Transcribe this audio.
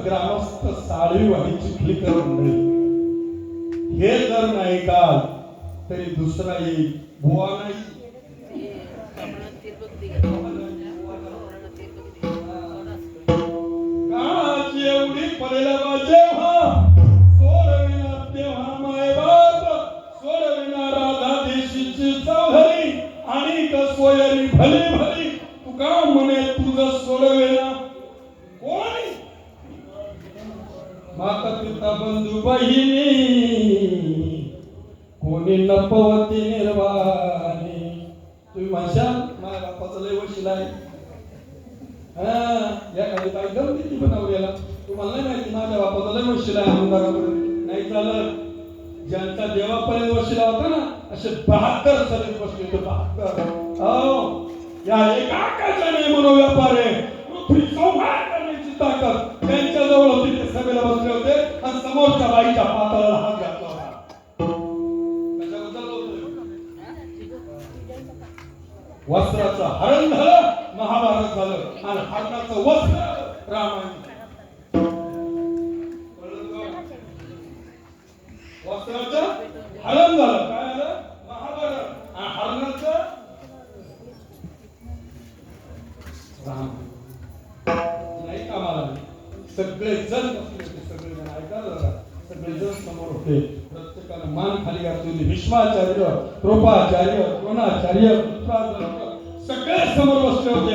ग्रामस्थ साळी आणि चिखलीकर मंडळी हे जर नाही का तरी दुसरा येईल बुवा नाही काळाची एवढी पडेला जेव्हा सोडविना तेव्हा मायबाप सोडविना राधा देशीची चौधरी आणि सोयरी भली भली तुका म्हणे तुझं सोडविना कोणी माता पिता बंधू बहिणी कोणी नपवती निर्वाणी तुम्ही म्हणशाल माझ्या बापाचा लय वशील आहे या काही बाई जाऊन किती बनवलेला तुम्हाला नाही माहिती माझ्या बापाचा लय वशील आहे आमदारापर्यंत नाही झालं ज्यांचा देवापर्यंत वशिला होता ना असे 72 सगळे बसले होते 72 हो या एकाकाचा नाही मनोव्यापार आहे पृथ्वी संहार करण्याची ताकद त्यांच्या जवळ होती ते सभेला बसले होते आणि समोरच्या बाईच्या पाताळाला हात घातला होता वस्त्राचं हरण झालं महाभारत झालं आणि हरणाचं वस्त्र रामायण वस्त्राचं हरण झालं काय झालं महाभारत आणि हरणाचं रामायण नाही कामाला सगळे जण बसले होते सगळे जण ऐकायला सगळे जण समोर होते प्रत्येकाने मान खाली घातली भीष्माचार्य कृपाचार्य द्रोणाचार्य सगळे समोर बसले होते